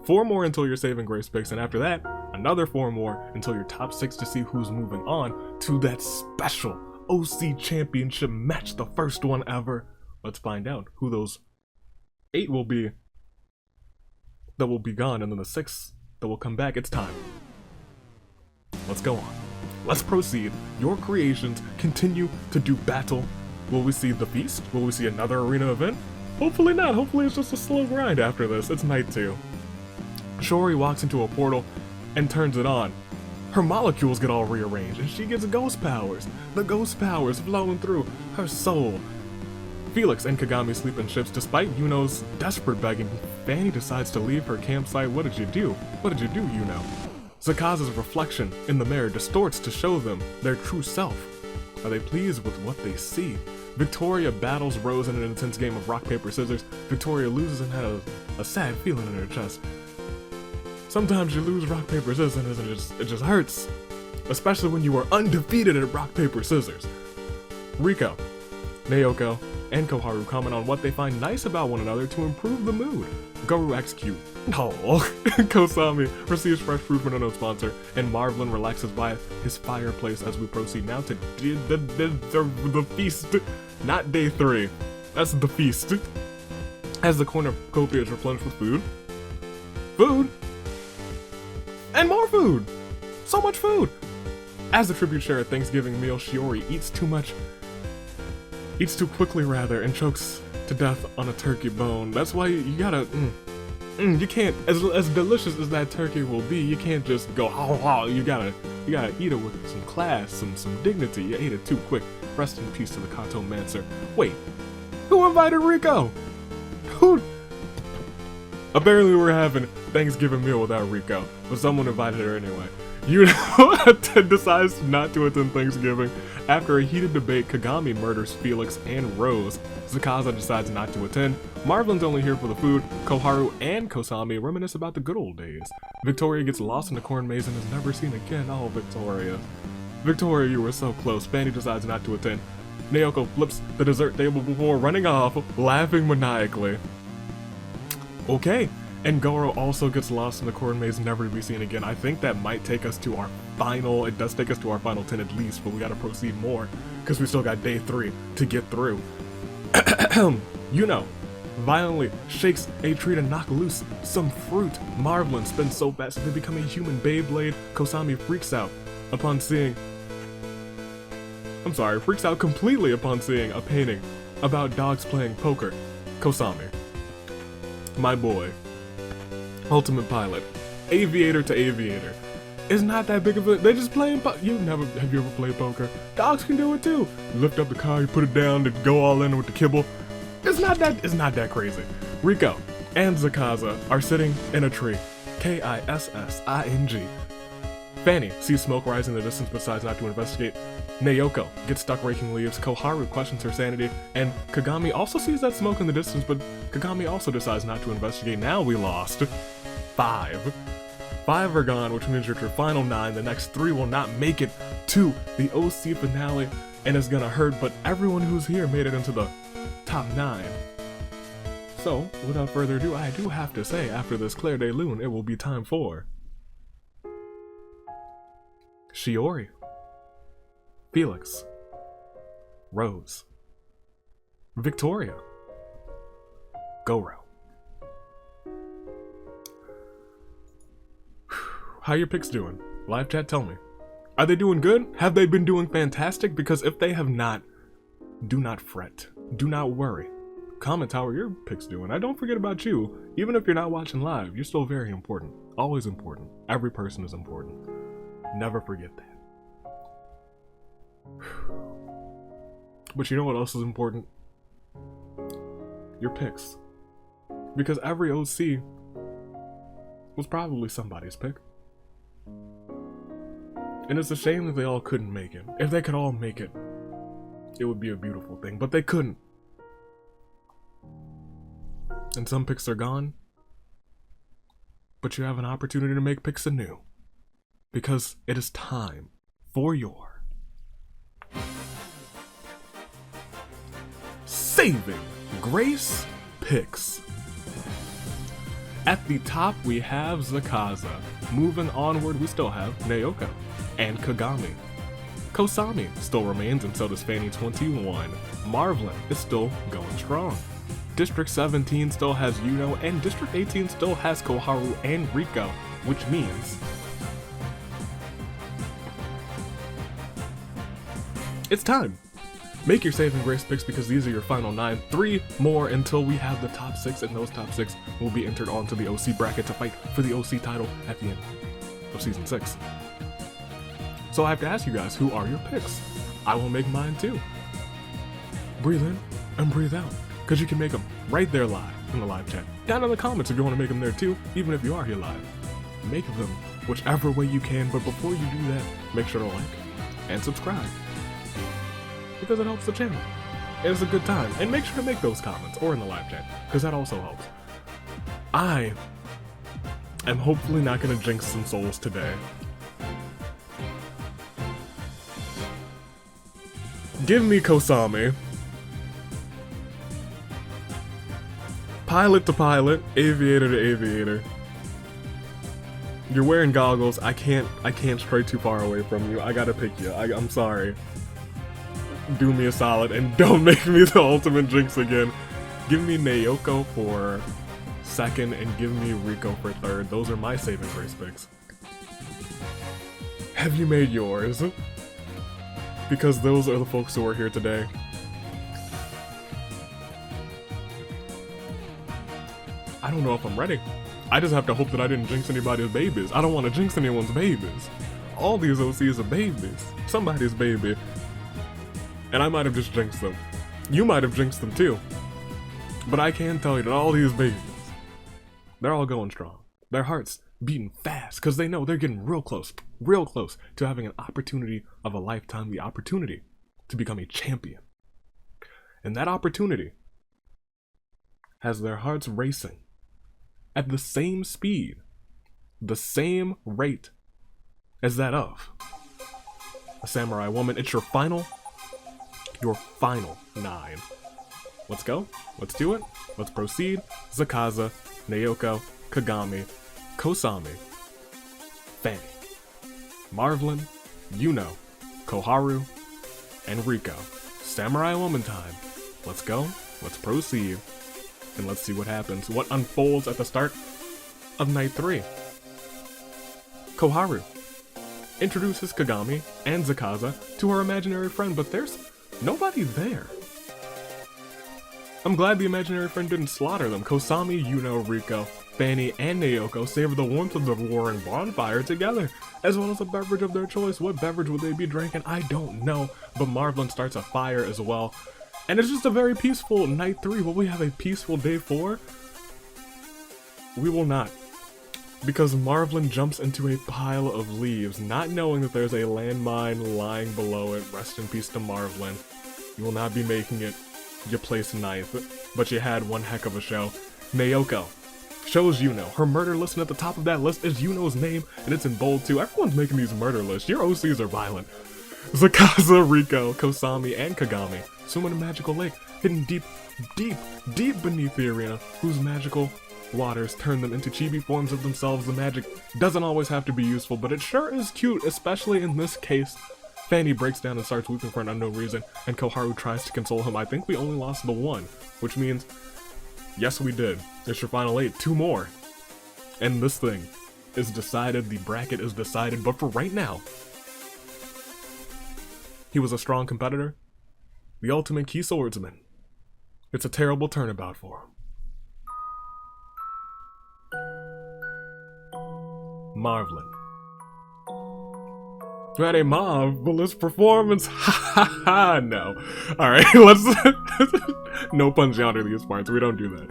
4 more until your saving grace picks, and after that, another 4 more until your top 6 to see who's moving on to that special OC Championship match, the first one ever. Let's find out who those 8 will be that will be gone, and then the 6 that will come back. It's time. Let's go on. Let's proceed. Your creations continue to do battle. Will we see the feast? Will we see another arena event? Hopefully not. Hopefully it's just a slow grind after this. It's night 2. Shori walks into a portal and turns it on. Her molecules get all rearranged and she gets ghost powers. The ghost powers flowing through her soul. Felix and Kagami sleep in ships despite Yuno's desperate begging. Fanny decides to leave her campsite. What did you do? What did you do, Yuno? Zakaza's reflection in the mirror distorts to show them their true self. Are they pleased with what they see? Victoria battles Rose in an intense game of rock, paper, scissors. Victoria loses and has a sad feeling in her chest. Sometimes you lose rock, paper, scissors and it just hurts. Especially when you are undefeated at rock, paper, scissors. Riko, Naoko, and Koharu comment on what they find nice about one another to improve the mood. Goro execute. Oh. Kosami receives fresh fruit from no sponsor, and Marvelin relaxes by his fireplace as we proceed now to the feast. not day 3. That's the feast. As the cornucopia is replenished with food. Food! And more food! So much food! As the tribute share a Thanksgiving meal, Shiori eats too quickly rather, and chokes to death on a turkey bone. That's why you gotta, you can't, as delicious as that turkey will be, you can't just go, you gotta eat it with some class, some dignity. You ate it too quick. Rest in peace to the Kato Mancer. Wait, who invited Rico? Who? Apparently we're having Thanksgiving meal without Rico, but someone invited her anyway. Yuno decides not to attend Thanksgiving. After a heated debate, Kagami murders Felix and Rose. Zakaza decides not to attend. Marvelin's only here for the food. Koharu and Kosami reminisce about the good old days. Victoria gets lost in the corn maze and is never seen again. Oh, Victoria. Victoria, you were so close. Fanny decides not to attend. Naoko flips the dessert table before running off, laughing maniacally. Okay. And Goro also gets lost in the corn maze, never to be seen again. I think that might take us to our final, it does take us to our final 10 at least, but we gotta proceed more, because we still got day 3 to get through. Yuno violently shakes a tree to knock loose some fruit. Marvelin spins so fast that they become a human Beyblade. Kosami freaks out completely upon seeing a painting about dogs playing poker. Kosami, my boy. Ultimate Pilot, aviator to aviator. It's not that big of a, they just playing have you ever played poker? Dogs can do it too. You lift up the car, you put it down, to go all in with the kibble. It's not that crazy. Rico and Zakaza are sitting in a tree. Kissing. Fanny sees smoke rise in the distance but decides not to investigate. Naoko gets stuck raking leaves. Koharu questions her sanity, and Kagami also sees that smoke in the distance, but Kagami also decides not to investigate. Now we lost 5. 5 are gone, which means you're at your final 9. The next 3 will not make it to the OC finale, and it's gonna hurt, but everyone who's here made it into the top 9. So, without further ado, I do have to say, after this Claire de Lune, it will be time for Shiori, Felix, Rose, Victoria, Goro. How your picks doing? Live chat, tell me. Are they doing good? Have they been doing fantastic? Because if they have not, do not fret. Do not worry. Comment how are your picks doing. I don't forget about you. Even if you're not watching live, you're still very important. Always important. Every person is important. Never forget that. But you know what else is important? Your picks. Because every OC was probably somebody's pick. And it's a shame that they all couldn't make it. If they could all make it, it would be a beautiful thing, but they couldn't. And some picks are gone, but you have an opportunity to make picks anew. Because it is time for your Saving Grace picks. At the top we have Zakaza. Moving onward we still have Naoko and Kagami. Kosami still remains, and so does Fanny 21. Marvelin is still going strong. District 17 still has Yuno, and District 18 still has Koharu and Rico, which means it's time. Make your Saving Grace picks because these are your final 9. 3 more until we have the top 6, and those top 6 will be entered onto the OC bracket to fight for the OC title at the end of Season 6. So I have to ask you guys, who are your picks? I will make mine too. Breathe in and breathe out, because you can make them right there live in the live chat. Down in the comments if you want to make them there too, even if you are here live. Make them whichever way you can, but before you do that, make sure to like and subscribe, because it helps the channel. It's a good time, and make sure to make those comments or in the live chat, because that also helps. I am hopefully not going to jinx some souls today. Give me Kosami. Pilot to pilot, aviator to aviator. You're wearing goggles. I can't stray too far away from you. I gotta pick you. I'm sorry. do me a solid and don't make me the ultimate jinx again. Give me Naoko for second and give me Rico for third. Those are my saving grace picks. Have you made yours? Because those are the folks who are here today. I don't know if I'm ready. I just have to hope that I didn't jinx anybody's babies. I don't want to jinx anyone's babies. All these OCs are babies. Somebody's baby. And I might have just jinxed them. You might have jinxed them too. But I can tell you that all these babies, they're all going strong. Their hearts beating fast because they know they're getting real close to having an opportunity of a lifetime, the opportunity to become a champion. And that opportunity has their hearts racing at the same speed, the same rate as that of a samurai woman. It's your final 9. Let's go. Let's do it. Let's proceed. Zakaza, Naoko, Kagami, Kosami, Fanny, Marvelin, Yuno, Koharu, and Rico. Samurai woman time. Let's go. Let's proceed. And let's see what happens. What unfolds at the start of night 3. Koharu introduces Kagami and Zakaza to her imaginary friend, but there's nobody there. I'm glad the imaginary friend didn't slaughter them. Kosami, Yuno, Rico, Fanny, and Naoko savor the warmth of the roaring bonfire together, as well as a beverage of their choice. What beverage would they be drinking? I don't know, but Marvelin starts a fire as well. And it's just a very peaceful night 3. Will we have a peaceful day 4? We will not. Because Marvelin jumps into a pile of leaves, not knowing that there's a landmine lying below it. Rest in peace to Marvelin. You will not be making it. You placed 9th, but you had one heck of a show. Naoko shows Yuno. Her murder list, and at the top of that list is Yuno's name, and it's in bold too. Everyone's making these murder lists. Your OCs are violent. Zakaza, Rico, Kosami, and Kagami swim in a magical lake, hidden deep beneath the arena, whose magical waters turn them into chibi forms of themselves. The magic doesn't always have to be useful, but it sure is cute, especially in this case. Fanny breaks down and starts weeping for an unknown reason, and Koharu tries to console him. I think we only lost the 1, which means, yes we did. It's your final 8, 2 more. And this thing is decided, the bracket is decided, but for right now, he was a strong competitor, the ultimate key swordsman. It's a terrible turnabout for him. Marvelin. You had a marvelous performance. Ha ha ha. No. Alright, let's. No punching under these parts. We don't do that.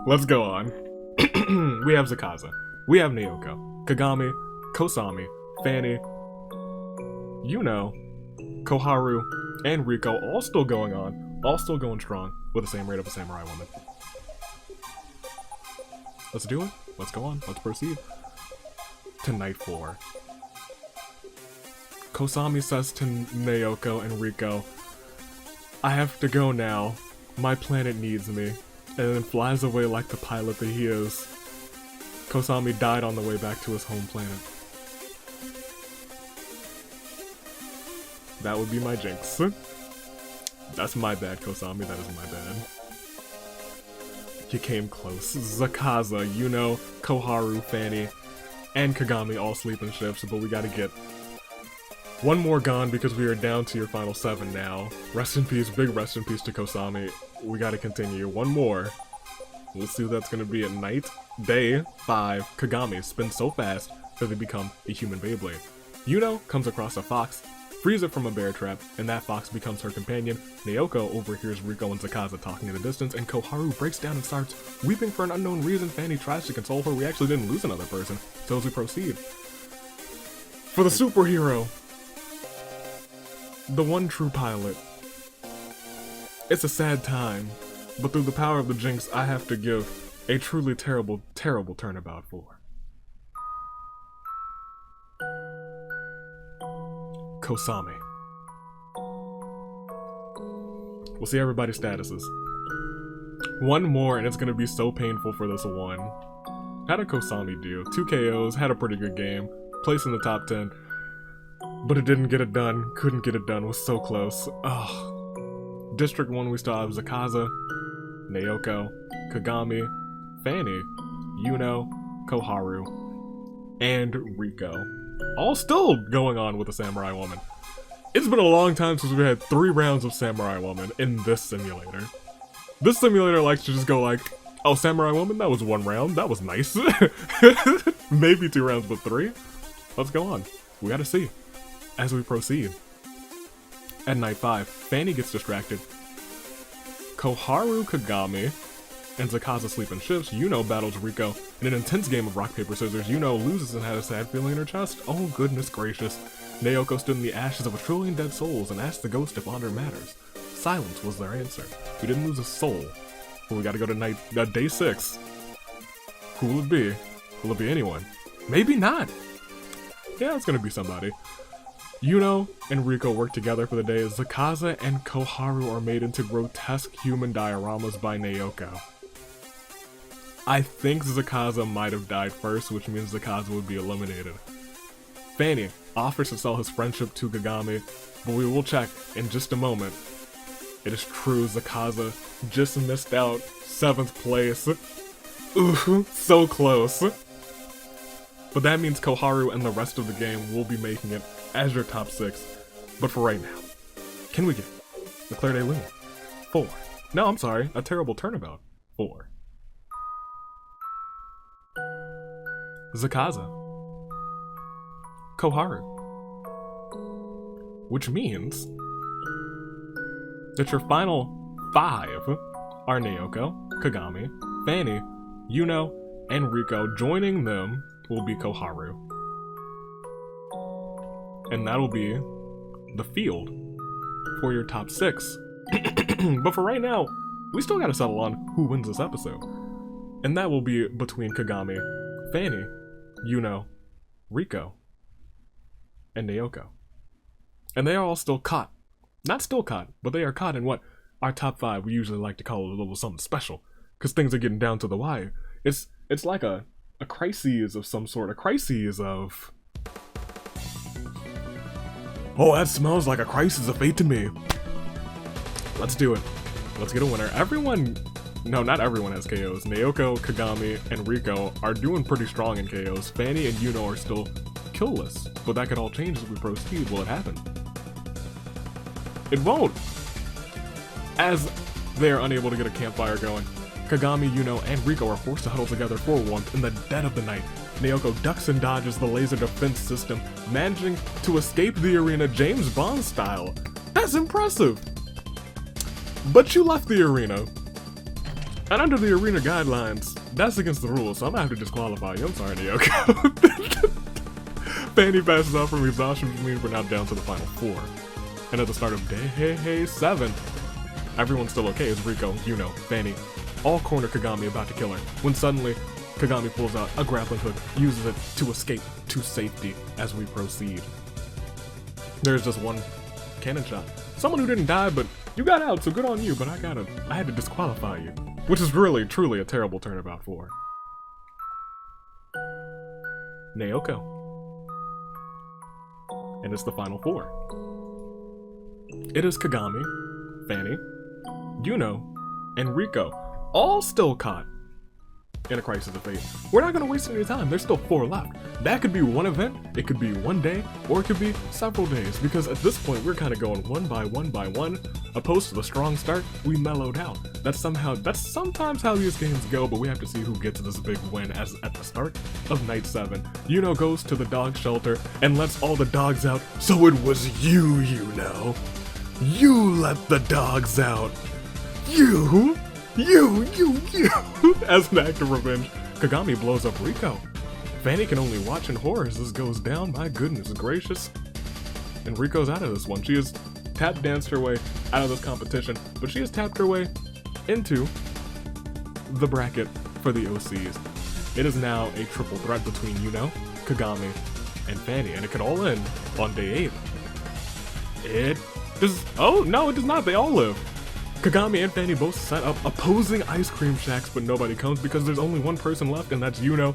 Let's go on. We have Zakaza. We have Naoko, Kagami, Kosami, Fanny, Yuno, Koharu, and Rico, all still going on, all still going strong, with the same rate of a samurai woman. Let's do it. Let's go on. Let's proceed. To night 4. Kosami says to Naoko and Rico, I have to go now. My planet needs me. And then flies away like the pilot that he is. Kosami died on the way back to his home planet. That would be my jinx. That's my bad, Kosami. That is my bad. You came close. Zakaza, Yuno, Koharu, Fanny, and Kagami all sleep in shifts, but we gotta get one more gone because we are down to your final 7 now. Rest in peace, big rest in peace to Kosami. We gotta continue. One more. We'll see what that's gonna be at night. Day 5, Kagami spins so fast that they become a human Beyblade. Yuno comes across a fox, frees it from a bear trap, and that fox becomes her companion. Naoko overhears Rico and Zakaza talking in the distance, and Koharu breaks down and starts weeping for an unknown reason. Fanny tries to console her. We actually didn't lose another person, so as we proceed. For the superhero, the one true pilot. It's a sad time, but through the power of the jinx, I have to give a truly terrible, terrible turnabout for Kosami. We'll see everybody's statuses. One more and it's gonna be so painful for this one. How did Kosami do? 2 KOs, had a pretty good game, placed in the top 10. but it didn't get it done. Couldn't get it done. Was so close. Ugh. District 1, we still have Zakaza, Naoko, Kagami, Fanny, Yuno, Koharu, and Riko. All still going on with the Samurai Woman. It's been a long time since we had 3 rounds of Samurai Woman in this simulator. This simulator likes to just go like, oh, Samurai Woman, that was 1 round, that was nice. Maybe 2 rounds, but 3? Let's go on. We gotta see as we proceed. At night 5, Fanny gets distracted. Koharu, Kagami, and Zakaza sleep in shifts. Yuno battles Riko in an intense game of rock, paper, scissors. Yuno loses and had a sad feeling in her chest. Oh, goodness gracious. Naoko stood in the ashes of 1 trillion dead souls and asked the ghost if honor matters. Silence was their answer. We didn't lose a soul. But we gotta go to day 6. Who will it be? Will it be anyone? Maybe not. Yeah, it's gonna be somebody. Yuno and Riko work together for the day as Zakaza and Koharu are made into grotesque human dioramas by Naoko. I think Zakaza might have died first, which means Zakaza would be eliminated. Fanny offers to sell his friendship to Kagami, but we will check in just a moment. It is true, Zakaza just missed out 7th place. Ooh, so close. But that means Koharu and the rest of the game will be making it as your top 6. But for right now, can we get the Claire de Lune? 4. No, I'm sorry, a terrible turnabout. 4. Zakaza. Koharu. Which means that your final 5 are Naoko, Kagami, Fanny, Yuno, and Riko. Joining them will be Koharu. And that'll be the field for your top 6. But for right now, we still gotta settle on who wins this episode. And that will be between Kagami, Fanny, Yuno, Riko, and Naoko. And they are all still caught. Not still caught, but they are caught in what our top 5, we usually like to call a little something special. Because things are getting down to the wire. It's like a crisis of some sort. A crisis of... Oh, that smells like a crisis of fate to me. Let's do it. Let's get a winner. Everyone... No, not everyone has KOs. Naoko, Kagami, and Riko are doing pretty strong in KOs. Fanny and Yuno are still killless. But that could all change as we proceed. Will it happen? It won't! As they are unable to get a campfire going, Kagami, Yuno, and Riko are forced to huddle together for warmth in the dead of the night. Naoko ducks and dodges the laser defense system, managing to escape the arena James Bond style. That's impressive! But you left the arena. And under the arena guidelines, that's against the rules, so I'm gonna have to disqualify you. I'm sorry, Naoko. Fanny passes out from exhaustion, which means we're now down to the final 4. And at the start of day 7, everyone's still okay as Riko, Yuno, Fanny all corner Kagami about to kill her, when suddenly Kagami pulls out a grappling hook, uses it to escape to safety as we proceed. There's just one cannon shot. Someone who didn't die, but you got out, so good on you, but I had to disqualify you. Which is really, truly a terrible turnabout for Naoko. And it's the final 4. It is Kagami, Fanny, Yuno, and Riko, all still caught in a crisis of fate. We're not going to waste any time. There's still 4 left. That could be one event, it could be one day, or it could be several days, because at this point we're kind of going one by one. Opposed to the strong start, we mellowed out. That's sometimes how these games go, but we have to see who gets this big win as at the start of night 7. Yuno goes to the dog shelter and lets all the dogs out. So it was you, Yuno. You let the dogs out. You. As an act of revenge, Kagami blows up Riko. Fanny can only watch in horror as this goes down. My goodness gracious. And Riko's out of this one. She has tap danced her way out of this competition, but she has tapped her way into the bracket for the OCs. It is now a triple threat between Yuno, Kagami, and Fanny, and it could all end on day 8. Oh no, it does not. They all live. Kagami and Fanny both set up opposing ice cream shacks, but nobody comes because there's only one person left, and that's Yuno.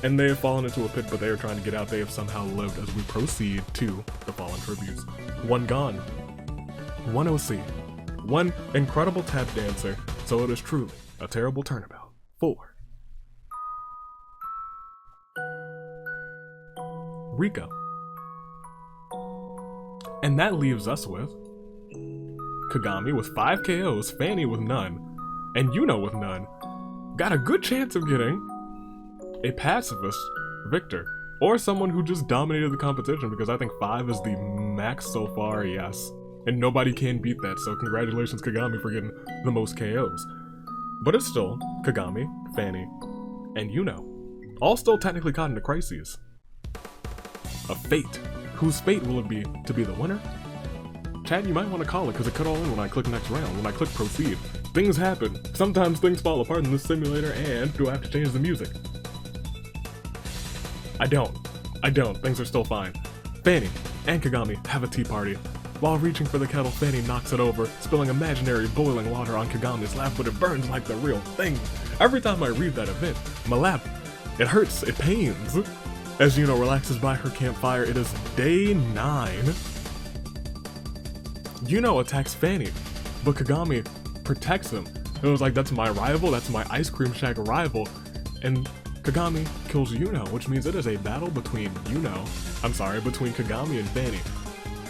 and they have fallen into a pit, but they are trying to get out. They have somehow lived as we proceed to the fallen tributes. One gone, one OC, one incredible tap dancer, so it is truly a terrible turnabout. 4. Rico. And that leaves us with Kagami with 5 KOs, Fanny with none, and Yuno with none. Got a good chance of getting a pacifist victor, or someone who just dominated the competition, because I think 5 is the max so far, yes. And nobody can beat that, so congratulations Kagami for getting the most KOs. But it's still Kagami, Fanny, and Yuno, all still technically caught into crises. A fate. Whose fate will it be to be the winner? Chat, you might want to call it, because it cut all in when I click next round, when I click proceed. Things happen. Sometimes things fall apart in this simulator, and do I have to change the music? I don't. Things are still fine. Fanny and Kagami have a tea party. While reaching for the kettle, Fanny knocks it over, spilling imaginary boiling water on Kagami's lap, but it burns like the real thing. Every time I read that event, my lap, it hurts, it pains. As Yuno relaxes by her campfire, it is day 9. Yuno attacks Fanny, but Kagami protects him. It was like, that's my rival, that's my ice cream shack rival, and Kagami kills Yuno, which means it is a battle between between Kagami and Fanny.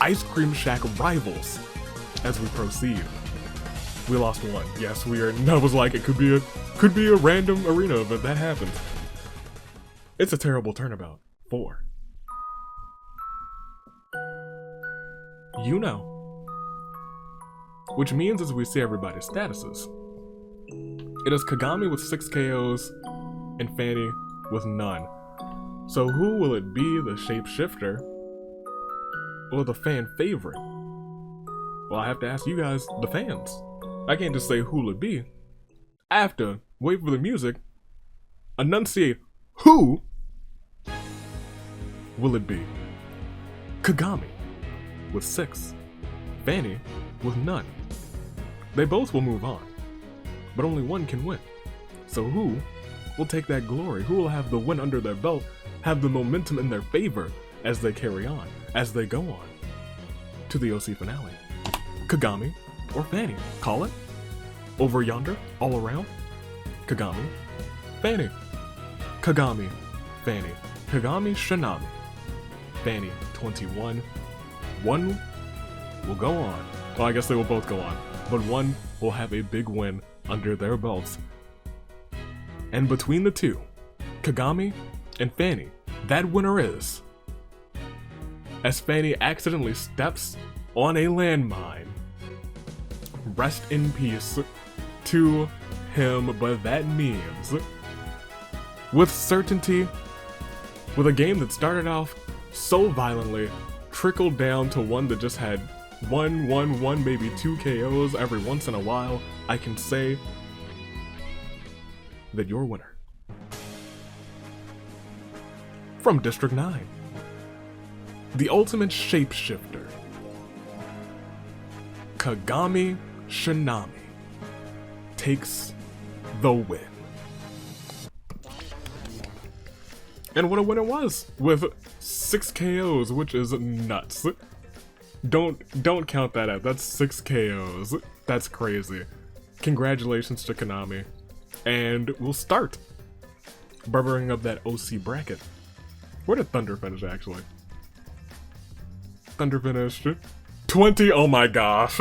Ice cream shack rivals. As we proceed, we lost one. Yes, we are. That was like, it could be a random arena, but that happens. It's a terrible turnabout. 4. Yuno. Which means as we see everybody's statuses, it is Kagami with 6 KOs and Fanny with none. So who will it be, the shapeshifter or the fan favorite? Well, I have to ask you guys, the fans. I can't just say who will it be. I have to wait for the music, enunciate who will it be. Kagami with 6, Fanny with none. They both will move on, but only one can win. So who will take that glory? Who will have the win under their belt, have the momentum in their favor as they carry on, as they go on to the OC finale? Kagami or Fanny? Call it. Over yonder, all around. Kagami, Fanny. Kagami, Fanny. Kagami, Shinami. Fanny, 21. One will go on. Well, I guess they will both go on, but one will have a big win under their belts. And between the two, Kagami and Fanny, that winner is, as Fanny accidentally steps on a landmine. Rest in peace to him, but that means, with certainty, with a game that started off so violently, trickled down to one that just had one, maybe 2 KOs every once in a while, I can say that your winner from District 9, the ultimate shapeshifter, Kagami Shinami, takes the win. And what a win it was, with 6 KOs, which is nuts. Don't count that out. That's 6 KOs. That's crazy. Congratulations to Konami. And we'll start burbering up that OC bracket. Where did Thunder finish, actually? Thunder finished 20. Oh my gosh.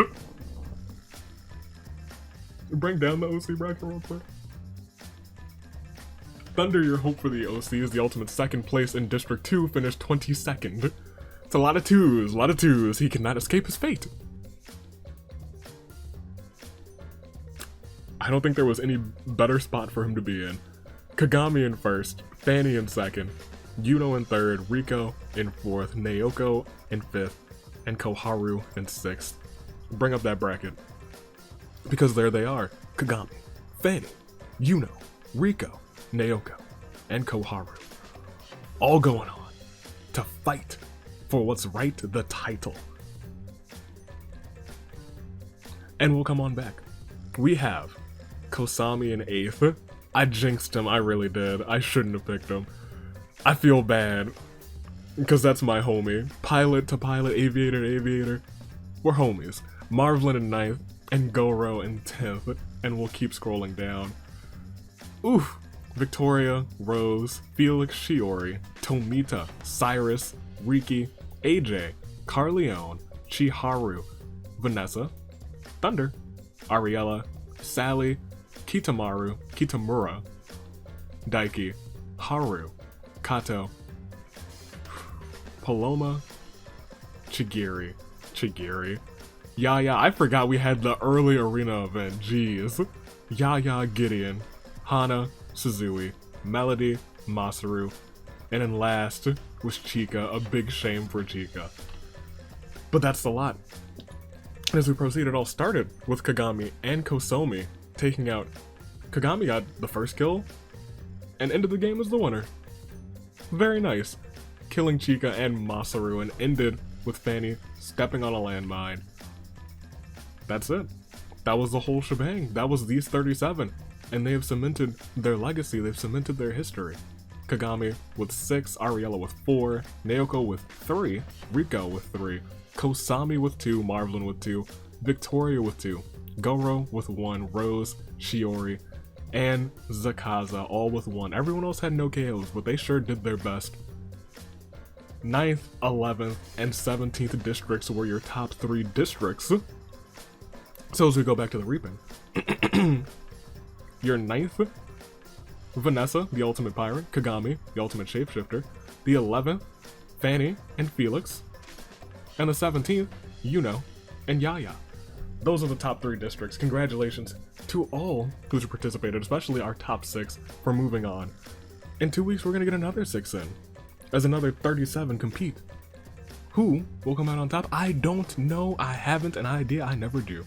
Bring down the OC bracket real quick. Thunder, your hope for the OC, is the ultimate 2nd place in District 2, finished 22nd. It's a lot of twos. He cannot escape his fate. I don't think there was any better spot for him to be in. Kagami in 1st, Fanny in 2nd, Yuno in 3rd, Rico in 4th, Naoko in 5th, and Koharu in 6th. Bring up that bracket. Because there they are. Kagami, Fanny, Yuno, Rico, Naoko, and Koharu. All going on to fight for what's right, the title. And we'll come on back. We have Kosami in 8th. I jinxed him, I really did. I shouldn't have picked him. I feel bad. Because that's my homie. Pilot to pilot, aviator to aviator. We're homies. Marvelin in 9th, and Goro in 10th. And we'll keep scrolling down. Oof. Victoria, Rose, Felix, Shiori, Tomita, Cyrus, Riki, AJ, Carleone, Chiharu, Vanessa, Thunder, Ariella, Sally, Kitamura, Daiki, Haru, Kato, Paloma, Chigiri, Yaya, I forgot we had the early arena event, jeez. Yaya, Gideon, Hana, Suzui, Melody, Masaru, and then last was Chika, a big shame for Chika. But that's the lot. As we proceed, it all started with Kagami and Kosomi taking out. Kagami got the first kill, and ended the game as the winner. Very nice. Killing Chika and Masaru, and ended with Fanny stepping on a landmine. That's it. That was the whole shebang. That was these 37. And they have cemented their legacy, they've cemented their history. Kagami with 6, Ariella with 4, Naoko with 3, Riko with 3, Kosami with 2, Marvelin with 2, Victoria with 2, Goro with 1, Rose, Shiori, and Zakaza all with 1. Everyone else had no KOs, but they sure did their best. 9th, 11th, and 17th districts were your top 3 districts. So as we go back to the reaping, your 9th, Vanessa, the ultimate pirate, Kagami, the ultimate shapeshifter, the 11th, Fanny and Felix, and the 17th, Yuno and Yaya. Those are the top 3 districts. Congratulations to all who's participated, especially our top 6, for moving on. In 2 weeks, we're gonna get another 6 in, as another 37 compete. Who will come out on top? I don't know. I haven't an idea. I never do.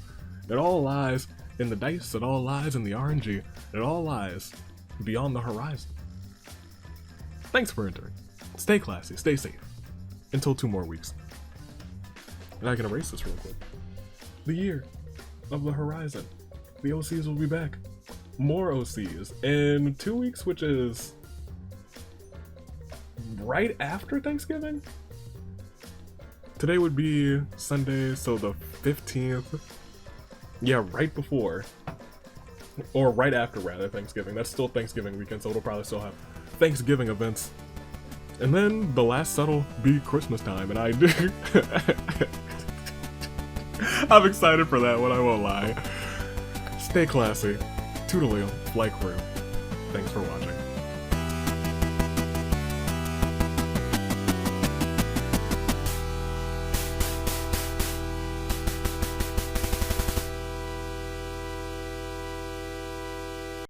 It all lies in the dice. It all lies in the RNG. It all lies beyond the horizon. Thanks for entering. Stay classy. Stay safe. Until 2 more weeks. And I can erase this real quick. The year of the horizon. The OCs will be back. More OCs in 2 weeks, which is right after Thanksgiving? Today would be Sunday, so the 15th. Yeah, right before. Or right after, rather, Thanksgiving. That's still Thanksgiving weekend, so it'll probably still have Thanksgiving events. And then the last set'll be Christmas time, and I'm excited for that one, I won't lie. Stay classy. Toodaloo, Flight Crew. Thanks for watching.